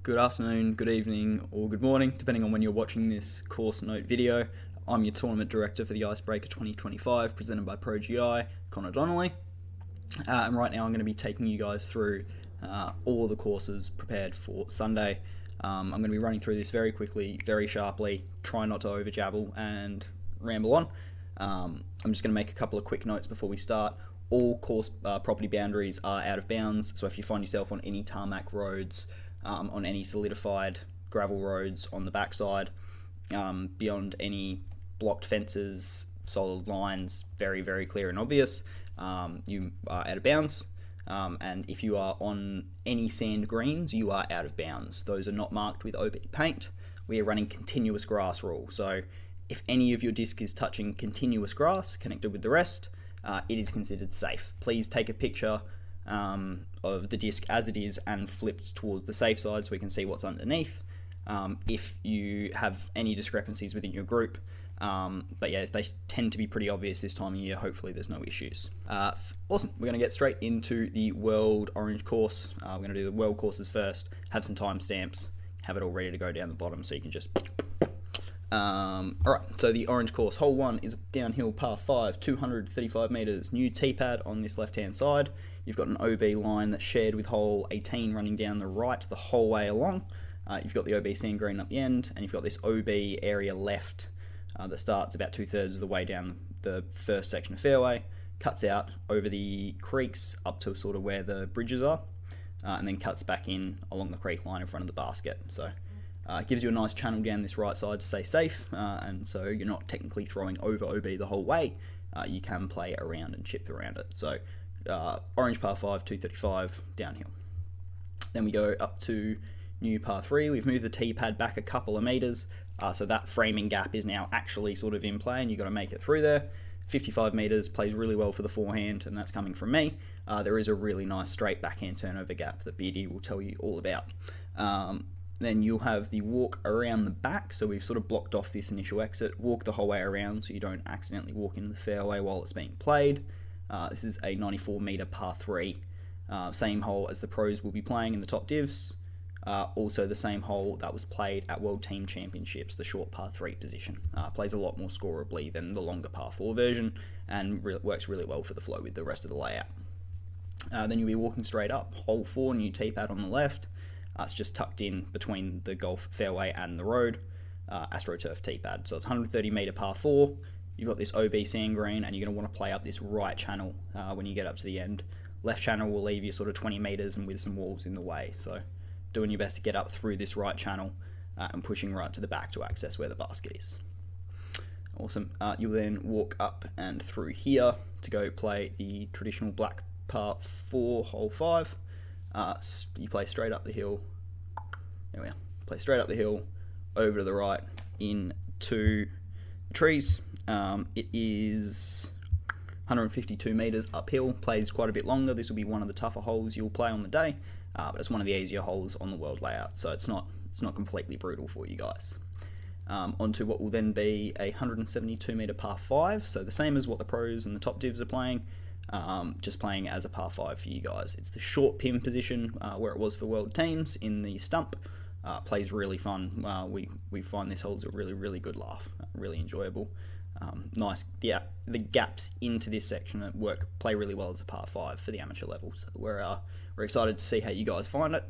Good afternoon, good evening, or good morning, depending on when you're watching this course note video. I'm your tournament director for the Icebreaker 2025, presented by Pro.G.I, Connor Donnelly. And right now I'm going to be taking you guys through all the courses prepared for Sunday. I'm going to be running through this very quickly, very sharply, try not to over-jabble and ramble on. I'm just going to make a couple of quick notes before we start. All course property boundaries are out of bounds, so if you find yourself on any tarmac roads, on any solidified gravel roads on the backside, beyond any blocked fences, solid lines, very, very clear and obvious, you are out of bounds. And if you are on any sand greens, you are out of bounds. Those are not marked with OB paint. We are running continuous grass rule. So if any of your disc is touching continuous grass connected with the rest, it is considered safe. Please take a picture of the disc as it is and flipped towards the safe side so we can see what's underneath. If you have any discrepancies within your group, but yeah, they tend to be pretty obvious this time of year. Hopefully there's no issues. Awesome. We're going to get straight into the World Orange course. We're going to do the World courses first, have some timestamps, have it all ready to go down the bottom so you can just... Alright, so the Orange course, hole 1 is downhill par 5, 235 metres, new tee pad on this left hand side. You've got an OB line that's shared with hole 18 running down the right the whole way along. You've got the OB sand green up the end, and you've got this OB area left that starts about 2/3 of the way down the first section of fairway, cuts out over the creeks up to sort of where the bridges are, and then cuts back in along the creek line in front of the basket. So it gives you a nice channel down this right side to stay safe, and so you're not technically throwing over OB the whole way. You can play around and chip around it. So Orange par 5, 235 downhill. Then we go up to new par 3. We've moved the tee pad back a couple of meters, so that framing gap is now actually sort of in play, and you've got to make it through there. 55 meters, plays really well for the forehand, and that's coming from me. There is a really nice straight backhand turnover gap that BD will tell you all about. Then you'll have the walk around the back, so we've sort of blocked off this initial exit. Walk the whole way around so you don't accidentally walk into the fairway while it's being played. This is a 94 meter par 3, same hole as the pros will be playing in the top divs. Also the same hole that was played at World Team Championships, the short par 3 position. Plays a lot more scoreably than the longer par 4 version, and works really well for the flow with the rest of the layout. Then you'll be walking straight up, hole 4, new tee pad on the left. It's just tucked in between the golf fairway and the road, AstroTurf tee pad. So it's 130 meter par 4. You've got this OB sand green, and you're going to want to play up this right channel when you get up to the end. Left channel will leave you sort of 20 meters and with some walls in the way. So doing your best to get up through this right channel and pushing right to the back to access where the basket is. Awesome. You'll then walk up and through here to go play the traditional black par 4, hole 5. You play straight up the hill. There we are. Play straight up the hill, over to the right, into the trees. It is 152 meters uphill. Plays quite a bit longer. This will be one of the tougher holes you'll play on the day, but it's one of the easier holes on the world layout, so it's not completely brutal for you guys. Onto what will then be a 172 meter par 5. So the same as what the pros and the top divs are playing. Just playing as a par 5 for you guys. It's the short pin position where it was for world teams in the stump. Plays really fun. We find this hole's a really, really good laugh. Really enjoyable. Nice. Yeah, the gaps into this section at work play really well as a par 5 for the amateur level. So we're excited to see how you guys find it.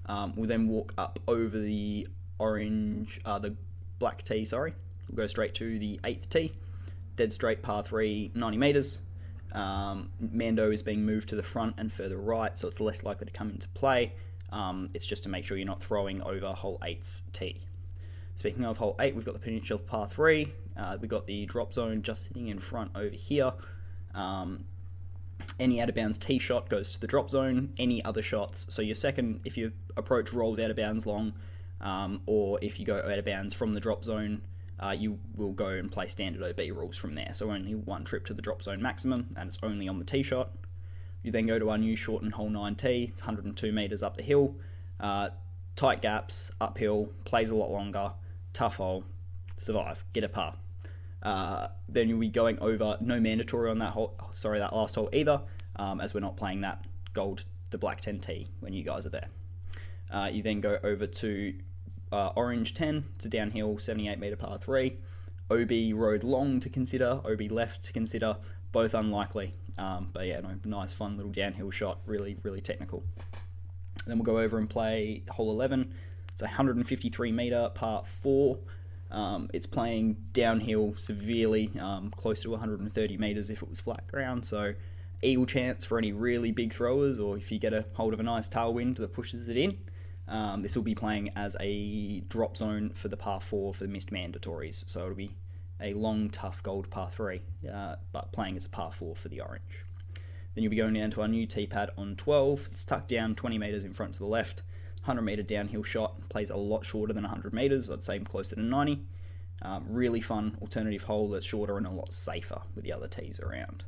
We'll then walk up over the the black tee. Sorry, we'll go straight to the 8th tee. Dead straight par 3, 90 meters. Mando is being moved to the front and further right, so it's less likely to come into play. It's just to make sure you're not throwing over hole 8's tee. Speaking of hole 8, we've got the peninsula par 3. We've got the drop zone just sitting in front over here. Any out of bounds tee shot goes to the drop zone. Any other shots, so your second, if your approach rolled out of bounds long, or if you go out of bounds from the drop zone, you will go and play standard OB rules from there. So only one trip to the drop zone maximum, and it's only on the tee shot. You then go to our new shortened hole 9 tee. It's 102 meters up the hill. Tight gaps, uphill, plays a lot longer, tough hole, survive, get a par. Then you'll be going over, no mandatory on that hole, that last hole either, as we're not playing that the black 10T when you guys are there. You then go over to orange 10, it's a downhill 78 metre par 3. OB road long to consider, OB left to consider, both unlikely. But yeah, no, nice fun little downhill shot, really, really technical. Then we'll go over and play hole 11. It's a 153 metre par 4. It's playing downhill severely, close to 130 metres if it was flat ground, so eagle chance for any really big throwers, or if you get a hold of a nice tailwind that pushes it in. This will be playing as a drop zone for the par 4 for the missed mandatories, so it'll be a long, tough gold par 3, but playing as a par 4 for the orange. Then you'll be going down to our new tee pad on 12. It's tucked down 20 metres in front to the left. 100 metre downhill shot, plays a lot shorter than 100 metres, I'd say closer to 90. Really fun alternative hole that's shorter and a lot safer with the other tees around.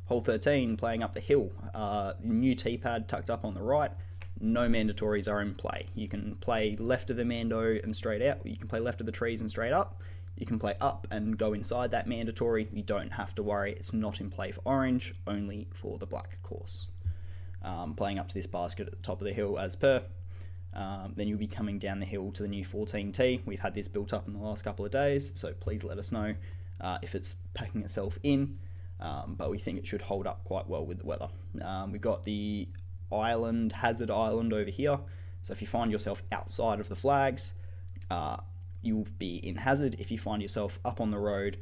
Hole 13, playing up the hill. New tee pad tucked up on the right. No mandatories are in play. You can play left of the mando and straight out. You can play left of the trees and straight up. You can play up and go inside that mandatory. You don't have to worry. It's not in play for orange, only for the black course. Playing up to this basket at the top of the hill as per. Then you'll be coming down the hill to the new 14T. We've had this built up in the last couple of days, so please let us know if it's packing itself in. But we think it should hold up quite well with the weather. We've got the hazard island over here. So if you find yourself outside of the flags, you'll be in hazard. If you find yourself up on the road,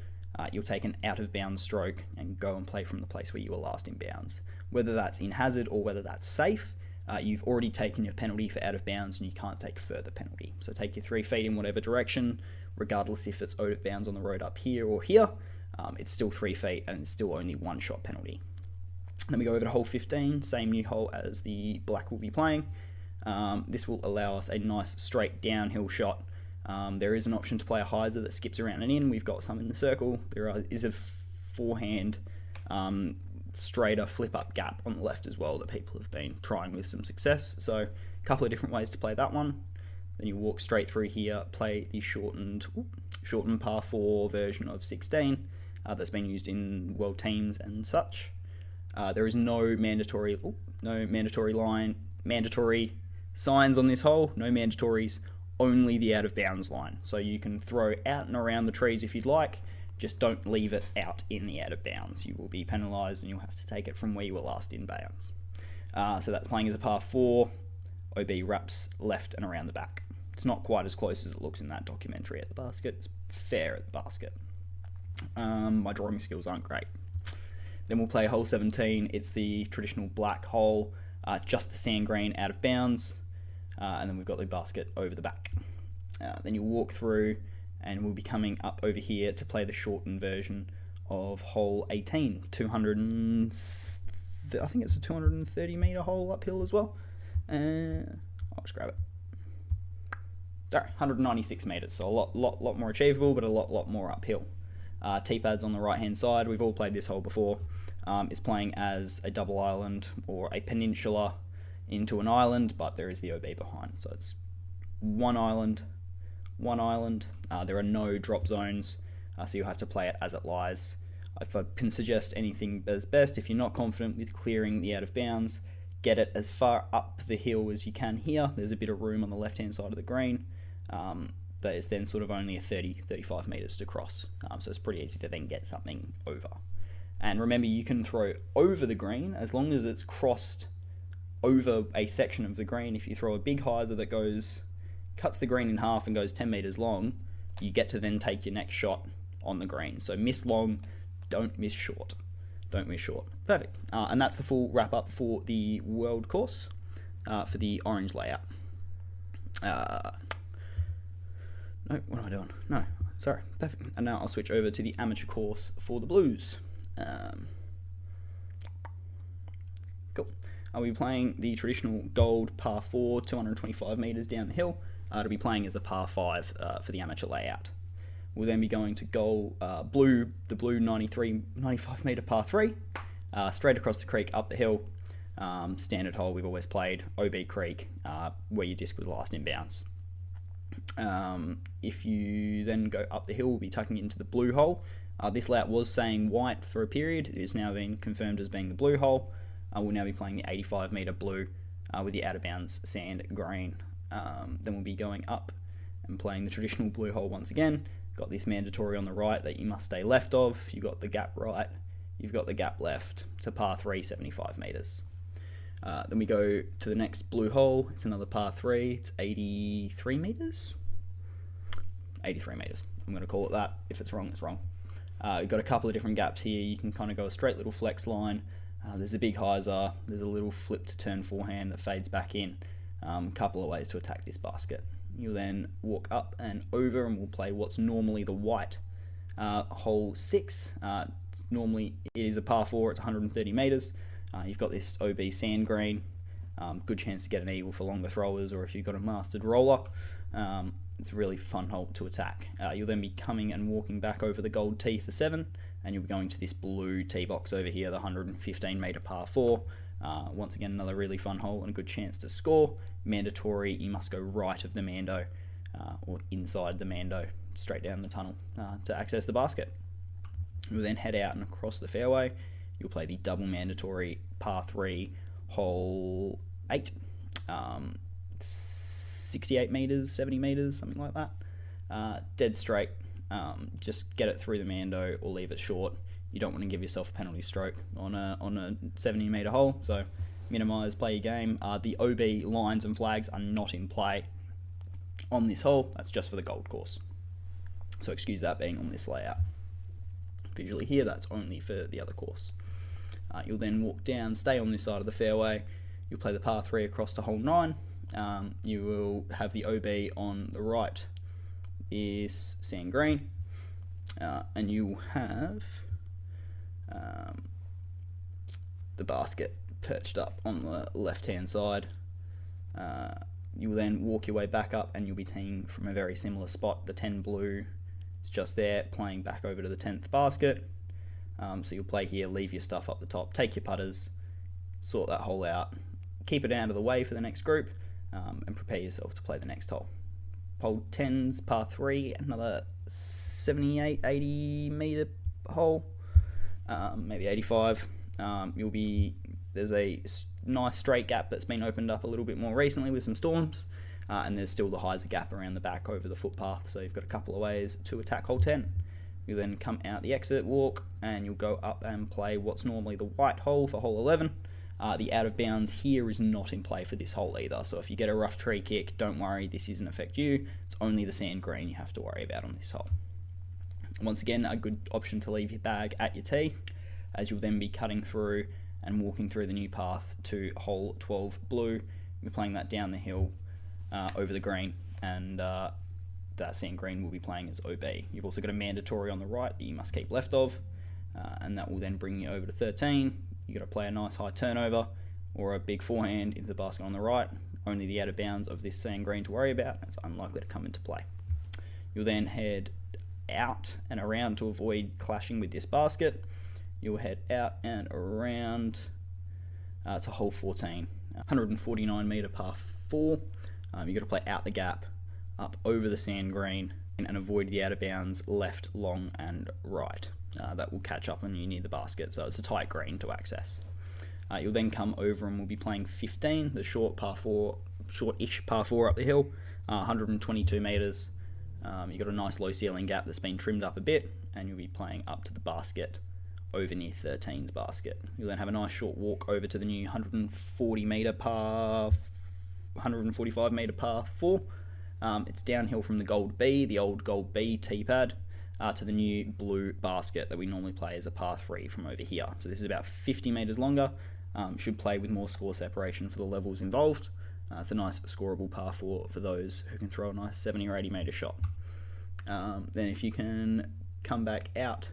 you'll take an out of bounds stroke and go and play from the place where you were last in bounds. Whether that's in hazard or whether that's safe, you've already taken your penalty for out of bounds and you can't take further penalty. So take your 3 feet in whatever direction, regardless if it's out of bounds on the road up here or here, it's still 3 feet and it's still only 1 shot penalty. Then we go over to hole 15, same new hole as the black will be playing. This will allow us a nice straight downhill shot. There is an option to play a hyzer that skips around and in. We've got some in the circle. There is a forehand straighter flip up gap on the left as well that people have been trying with some success. So a couple of different ways to play that one. Then you walk straight through here, play the shortened par 4 version of 16 that's been used in world teams and such. There is no mandatory signs on this hole, no mandatories, only the out of bounds line. So you can throw out and around the trees if you'd like, just don't leave it out in the out of bounds. You will be penalised and you'll have to take it from where you were last in bounds. So that's playing as a par 4, OB wraps left and around the back. It's not quite as close as it looks in that documentary at the basket, it's fair at the basket. My drawing skills aren't great. Then we'll play hole 17, it's the traditional black hole, just the sand grain out of bounds, and then we've got the basket over the back. Then you'll walk through and we'll be coming up over here to play the shortened version of hole 18, I think it's a 230 metre hole uphill as well. I'll just grab it. There, 196 metres, so a lot more achievable, but a lot more uphill. T-pads on the right hand side, we've all played this hole before. It's playing as a double island or a peninsula into an island, but there is the OB behind, so it's one island. There are no drop zones, so you'll have to play it as it lies. If I can suggest anything as best, if you're not confident with clearing the out of bounds, get it as far up the hill as you can here. There's a bit of room on the left hand side of the green. That is then sort of only a 30-35 metres to cross, so it's pretty easy to then get something over. And remember, you can throw over the green as long as it's crossed over a section of the green. If you throw a big hyzer that cuts the green in half and goes 10 metres long, you get to then take your next shot on the green. So miss long, don't miss short. Don't miss short. Perfect. And that's the full wrap up for the world course for the orange layout. No, what am I doing? No, sorry, perfect. And now I'll switch over to the amateur course for the blues. Cool. I'll be playing the traditional gold par 4, 225 metres down the hill. It'll be playing as a par 5 for the amateur layout. We'll then be going to the blue 95 metre par 3, straight across the creek up the hill. Standard hole we've always played, OB Creek, where your disc was last in bounds. If you then go up the hill, we'll be tucking into the blue hole. This layout was saying white for a period. It is now being confirmed as being the blue hole. We'll now be playing the 85 metre blue with the out of bounds sand green Then we'll be going up and playing the traditional blue hole once again. Got this mandatory on the right that you must stay left of. You've got the gap right, you've got the gap left. It's a par 3, 75 metres. Then we go to the next blue hole. It's another par 3. It's 83 metres? 83 metres. I'm going to call it that. If it's wrong, it's wrong. You've got a couple of different gaps here. You can kind of go a straight little flex line. There's a big hyzer. There's a little flip to turn forehand that fades back in. Couple of ways to attack this basket. You'll then walk up and over, and we'll play what's normally the white hole 6. Normally it is a par 4. It's 130 metres. You've got this OB sand green. Good chance to get an eagle for longer throwers, or if you've got a mastered roller. It's a really fun hole to attack. You'll then be coming and walking back over the gold tee for 7, and you'll be going to this blue tee box over here, the 115 metre par 4. Once again, another really fun hole and a good chance to score. Mandatory, you must go right of the Mando, or inside the Mando, straight down the tunnel to access the basket. You'll then head out and across the fairway. You'll play the double mandatory par 3, hole 8. 68 metres, 70 metres, something like that. Dead straight. Just get it through the Mando or leave it short. You don't want to give yourself a penalty stroke on a 70 metre hole, so minimise, play your game. The OB lines and flags are not in play on this hole. That's just for the gold course, so excuse that being on this layout. Visually here, that's only for the other course. You'll then walk down, stay on this side of the fairway. You'll play the par 3 across to hole 9. You will have the OB on the right is sand green, and you will have the basket perched up on the left hand side. You will then walk your way back up, and you'll be teeing from a very similar spot. The 10 blue is just there, playing back over to the 10th basket. So you'll play here, leave your stuff up the top, take your putters, sort that hole out, keep it out of the way for the next group, and prepare yourself to play the next hole. Hole 10's par 3, another 78, 80 metre hole, maybe 85. There's a nice straight gap that's been opened up a little bit more recently with some storms, and there's still the hyzer gap around the back over the footpath, so you've got a couple of ways to attack hole 10. You'll then come out the exit walk, and you'll go up and play what's normally the white hole for hole 11. The out of bounds here is not in play for this hole either, so if you get a rough tree kick, don't worry, this doesn't affect you. It's only the sand green you have to worry about on this hole. Once again, a good option to leave your bag at your tee, as you'll then be cutting through and walking through the new path to hole 12 blue. You're playing that down the hill over the green, and that sand green will be playing as OB. You've also got a mandatory on the right that you must keep left of, and that will then bring you over to 13. You've got to play a nice high turnover or a big forehand into the basket on the right. Only the out of bounds of this sand green to worry about. It's unlikely to come into play. You'll then head out and around to avoid clashing with this basket. You'll head out and around to hole 14, 149 metre par 4. You've got to play out the gap, up over the sand green, and avoid the out of bounds left, long and right. That will catch up on you near the basket, so it's a tight green to access. You'll then come over and we'll be playing 15, the short par 4, short-ish par 4 up the hill, 122 metres. You've got a nice low ceiling gap that's been trimmed up a bit, and you'll be playing up to the basket over near 13's basket. You'll then have a nice short walk over to the new 145 metre par 4. It's downhill from the gold B, the old gold B tee pad, to the new blue basket that we normally play as a par 3 from over here. So this is about 50 metres longer. Should play with more score separation for the levels involved. It's a nice scoreable par 4 for those who can throw a nice 70 or 80 metre shot. Then if you can come back out,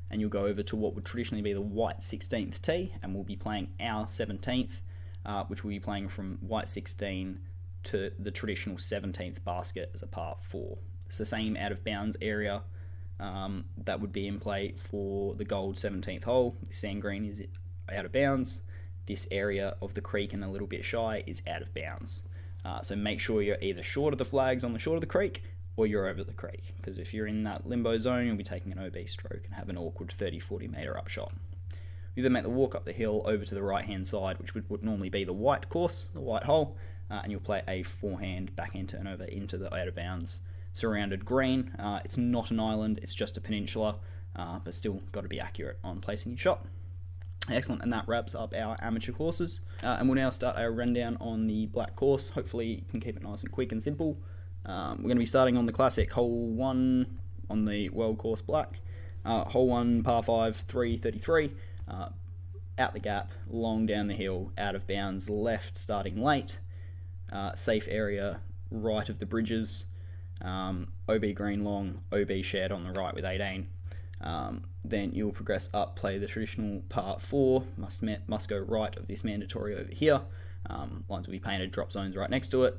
and you'll go over to what would traditionally be the white 16th tee, and we'll be playing our 17th, which will be playing from white 16 to the traditional 17th basket as a par 4. It's the same out of bounds area that would be in play for the gold 17th hole. The sand green is out of bounds. This area of the creek and a little bit shy is out of bounds. So make sure you're either short of the flags on the short of the creek, or you're over the creek, because if you're in that limbo zone, you'll be taking an OB stroke and have an awkward 30-40 metre upshot. You then make the walk up the hill over to the right hand side, which would normally be the white course, the white hole, and you'll play a forehand backhand turnover into the out of bounds surrounded green. It's not an island, it's just a peninsula, but still got to be accurate on placing your shot. Excellent, and that wraps up our amateur courses. And we'll now start our rundown on the black course. Hopefully you can keep it nice and quick and simple. We're going to be starting on the classic hole 1 on the world course black. Hole 1, par 5, 333. Out the gap, long down the hill, out of bounds, left, starting late. Safe area, right of the bridges. OB green long, OB shared on the right with 18. Then you'll progress up, play the traditional par 4, must go right of this mandatory over here. Lines will be painted, drop zones right next to it.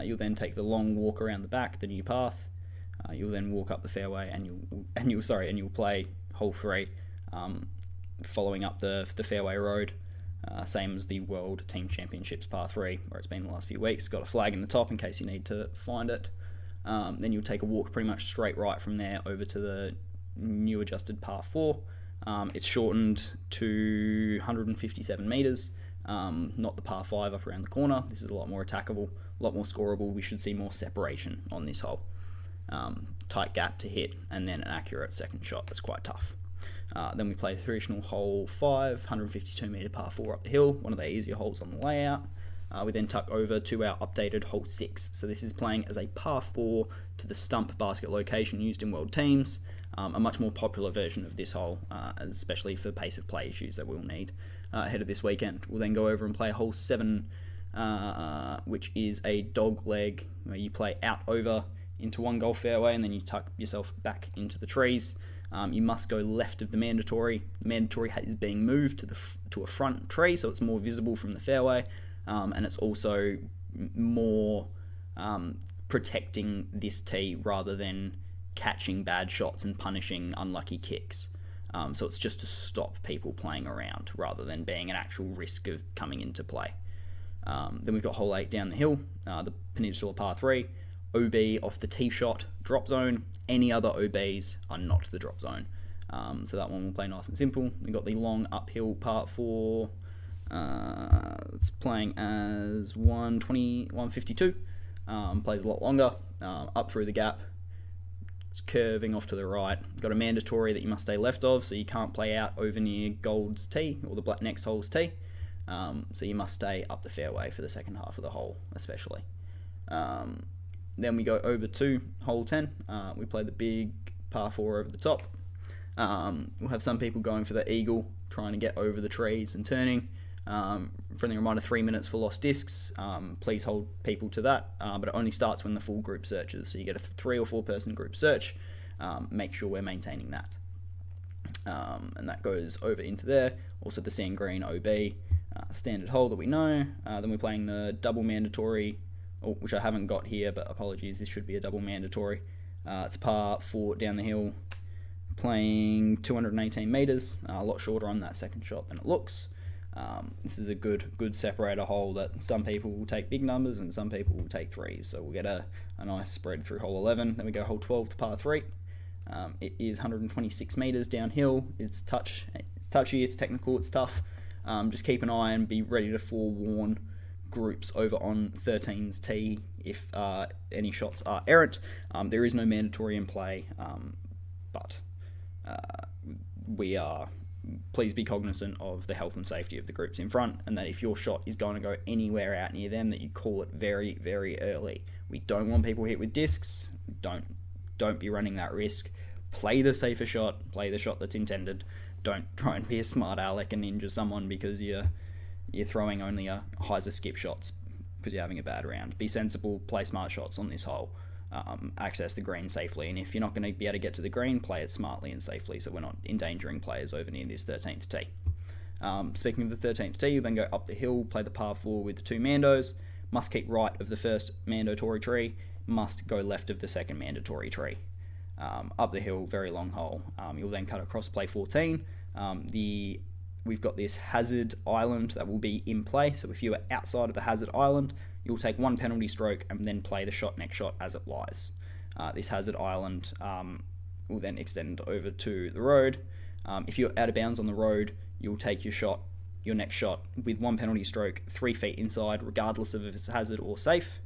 You'll then take the long walk around the back, the new path. You'll then walk up the fairway, and you'll play hole 3, following up the fairway road, same as the World Team Championships par 3, where it's been the last few weeks. Got a flag in the top in case you need to find it. Then you'll take a walk pretty much straight right from there over to the new adjusted par 4. It's shortened to 157 meters, not the par 5 up around the corner. This is a lot more attackable, a lot more scoreable. We should see more separation on this hole. Tight gap to hit, and then an accurate second shot that's quite tough. Then we play the traditional hole 5, 152 meter par 4 up the hill, one of the easier holes on the layout. We then tuck over to our updated hole 6. So this is playing as a par 4 to the stump basket location used in world teams. A much more popular version of this hole, especially for pace of play issues that we'll need ahead of this weekend. We'll then go over and play hole 7, which is a dog leg where you play out over into one golf fairway and then you tuck yourself back into the trees. You must go left of the mandatory. The mandatory is being moved to a front tree, so it's more visible from the fairway, and it's also more protecting this tee rather than catching bad shots and punishing unlucky kicks. So it's just to stop people playing around rather than being an actual risk of coming into play. Then we've got hole 8 down the hill, the peninsula par 3. OB off the tee shot, drop zone. Any other OBs are not the drop zone. So that one will play nice and simple. We've got the long uphill part 4. It's playing as 152. Plays a lot longer. Up through the gap. It's curving off to the right. Got a mandatory that you must stay left of, so you can't play out over near Gold's tee, or the next hole's tee. So you must stay up the fairway for the second half of the hole, especially. Then we go over to hole 10. We play the big par 4 over the top. We'll have some people going for the eagle, trying to get over the trees and turning. Friendly reminder, 3 minutes for lost discs. Please hold people to that, but it only starts when the full group searches. So you get a 3 or 4 person group search. Make sure we're maintaining that. And that goes over into there. Also the sand green OB, standard hole that we know. Then we're playing the double mandatory, which I haven't got here, but apologies, this should be a double mandatory. It's a par 4 down the hill, playing 218 meters, a lot shorter on that second shot than it looks. This is a good separator hole that some people will take big numbers and some people will take 3s, so we'll get a nice spread through hole 11. Then we go hole 12 to par 3. It is 126 meters downhill. It's touchy, it's technical, it's tough. Just keep an eye and be ready to forewarn groups over on 13's tee if any shots are errant. There is no mandatory in play, but please be cognizant of the health and safety of the groups in front, and that if your shot is going to go anywhere out near them, that you call it very, very early. We don't want people hit with discs. Don't be running that risk. Play the safer shot. Play the shot that's intended. Don't try and be a smart aleck and injure someone because you're throwing only a hyzer skip shots because you're having a bad round. Be sensible, play smart shots on this hole, access the green safely, and if you're not going to be able to get to the green, play it smartly and safely so we're not endangering players over near this 13th tee. Speaking of the 13th tee, you then go up the hill, play the par 4 with the 2 mandos, must keep right of the first mandatory tree, must go left of the second mandatory tree. Up the hill, very long hole. You'll then cut across, play 14. We've got this hazard island that will be in play, so if you are outside of the hazard island, you'll take 1 penalty stroke and then play the next shot as it lies. This hazard island will then extend over to the road. If you're out of bounds on the road, you'll take your shot your next shot with 1 penalty stroke 3 feet inside, regardless of if it's hazard or safe.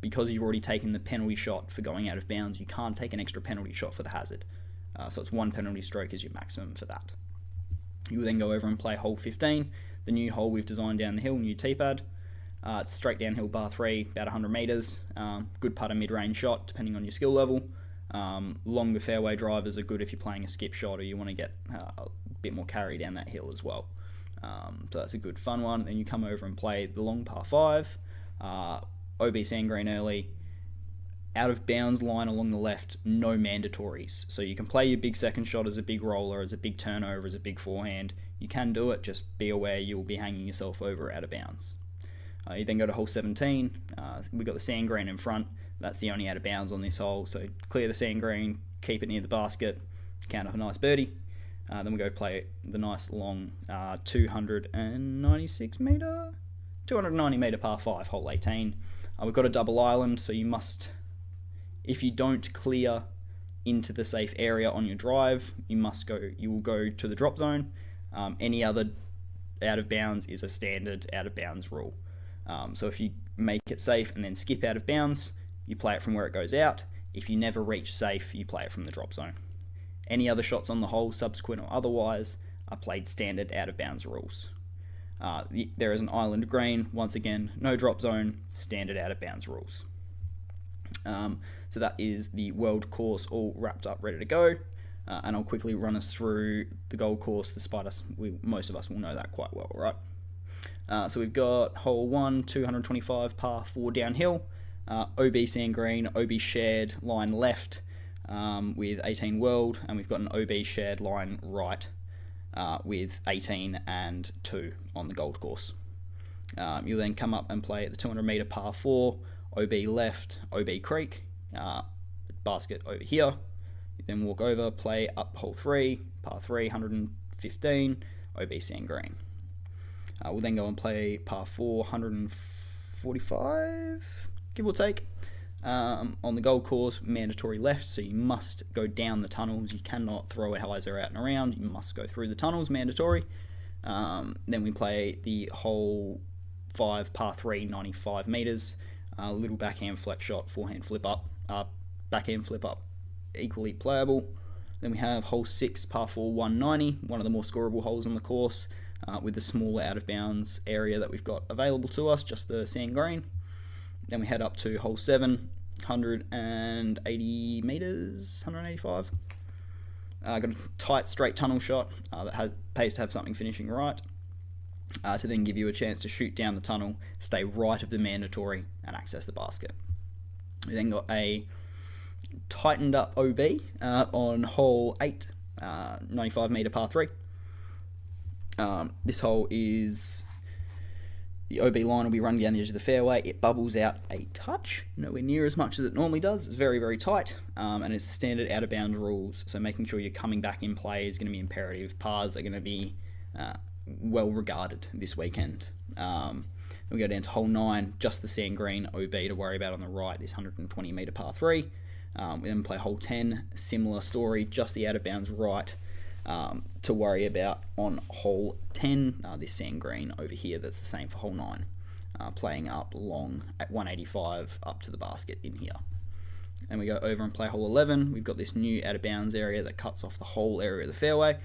Because you've already taken the penalty shot for going out of bounds, you can't take an extra penalty shot for the hazard. So it's 1 penalty stroke is your maximum for that. You will then go over and play hole 15, the new hole we've designed down the hill, new tee pad. It's straight downhill par 3, about 100 metres. Good putter mid-range shot, depending on your skill level. Longer fairway drivers are good if you're playing a skip shot or you want to get a bit more carry down that hill as well. So that's a good fun one. Then you come over and play the long par 5. OB sand green early. Out of bounds line along the left, no mandatories. So you can play your big second shot as a big roller, as a big turnover, as a big forehand. You can do it, just be aware you'll be hanging yourself over out of bounds. You then go to hole 17. We've got the sand green in front. That's the only out of bounds on this hole. So clear the sand green, keep it near the basket, count up a nice birdie. Then we go play the nice long 290 metre par 5, hole 18. We've got a double island, so you must, if you don't clear into the safe area on your drive, you will go to the drop zone. Any other out of bounds is a standard out of bounds rule. So if you make it safe and then skip out of bounds, you play it from where it goes out. If you never reach safe, you play it from the drop zone. Any other shots on the hole, subsequent or otherwise, are played standard out of bounds rules. There is an island green, once again, no drop zone, standard out of bounds rules. So that is the world course all wrapped up, ready to go. And I'll quickly run us through the gold course, despite most of us will know that quite well, right? So we've got hole 1, 225 par 4 downhill, OB sand green, OB shared line left with 18 world, and we've got an OB shared line right with 18 and 2 on the gold course. You'll then come up and play at the 200 metre par 4, OB left, OB creek, basket over here. You then walk over, play up hole 3, par 3, 115, OB sand green. We'll then go and play par 4, 145, give or take. On the gold course, mandatory left, so you must go down the tunnels. You cannot throw a hyzer out and around. You must go through the tunnels, mandatory. Then we play the hole 5, par 3, 95 metres. Little backhand flex shot, forehand flip up, backhand flip up, equally playable. Then we have hole 6, par 4, 190, one of the more scoreable holes on the course, with the smaller out of bounds area that we've got available to us, just the sand green. Then we head up to hole 7, 180 metres, 185. Got a tight straight tunnel shot that pays to have something finishing right, to then give you a chance to shoot down the tunnel, stay right of the mandatory, and access the basket. We then got a tightened up OB on hole 8, 95 metre par 3. This hole is, the OB line will be run down the edge of the fairway. It bubbles out a touch, nowhere near as much as it normally does. It's very, very tight, and it's standard out of bounds rules, so making sure you're coming back in play is going to be imperative. Pars are going to be well regarded this weekend. We go down to hole 9, just the sand green OB to worry about on the right, is 120 metre par 3. We then play hole 10, similar story, just the out of bounds right to worry about on hole 10, this sand green over here, that's the same for hole 9, playing up long at 185 up to the basket in here. And we go over and play hole 11. We've got this new out of bounds area that cuts off the whole area of the fairway.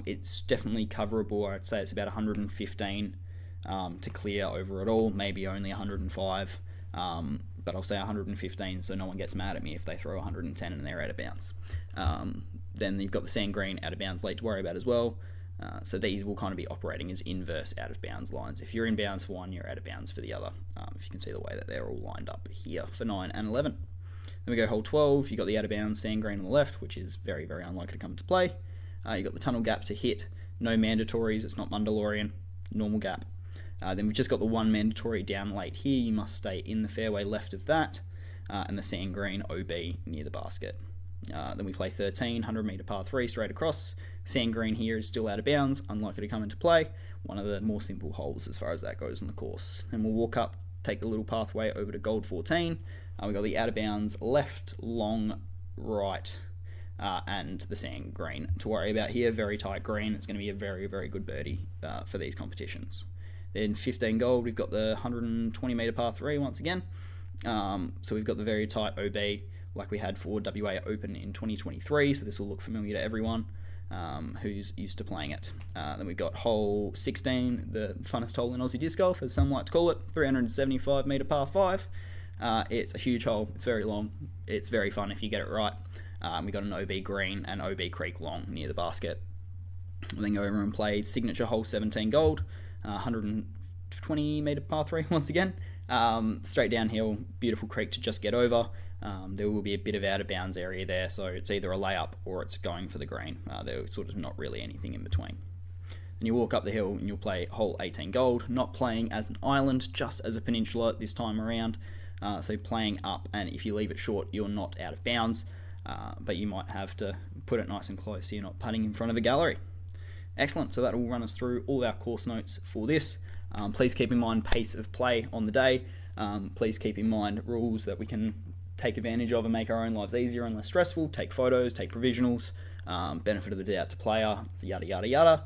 It's definitely coverable. I'd say it's about 115 to clear over it all, maybe only 105, but I'll say 115 so no one gets mad at me if they throw 110 and they're out of bounds. Then you've got the sand green out of bounds late to worry about as well. So these will kind of be operating as inverse out of bounds lines. If you're in bounds for one, you're out of bounds for the other. If you can see the way that they're all lined up here for 9 and 11. Then we go hole 12. You've got the out of bounds sand green on the left, which is very, very unlikely to come into play. You've got the tunnel gap to hit. No mandatories. It's not Mandalorian. Normal gap. Then we've just got the one mandatory down late here. You must stay in the fairway left of that. And the sand green OB near the basket. Then we play 13, 100 metre par 3 straight across. Sand green here is still out of bounds, unlikely to come into play. One of the more simple holes as far as that goes in the course. And we'll walk up, take the little pathway over to gold 14. We've got the out of bounds left, long, right, and the sand green to worry about here. Very tight green. It's going to be a very, very good birdie for these competitions. Then 15 gold, we've got the 120 metre par 3 once again. So we've got the very tight OB like we had for WA Open in 2023, so this will look familiar to everyone who's used to playing it. Then we've got hole 16, the funnest hole in Aussie disc golf, as some like to call it, 375 metre par 5. It's a huge hole, it's very long, it's very fun if you get it right. We got an OB green and OB creek long near the basket. We'll then go over and play signature hole 17 gold, 120 metre par 3 once again. Straight downhill, beautiful creek to just get over. There will be a bit of out of bounds area there, so it's either a layup or it's going for the green. There's sort of not really anything in between. And you walk up the hill and you'll play hole 18 gold, not playing as an island, just as a peninsula this time around. So playing up, and if you leave it short, you're not out of bounds, but you might have to put it nice and close so you're not putting in front of a gallery. Excellent, so that will run us through all of our course notes for this. Please keep in mind pace of play on the day. Please keep in mind rules that we can take advantage of and make our own lives easier and less stressful. Take photos, take provisionals, benefit of the doubt to player, yada yada yada.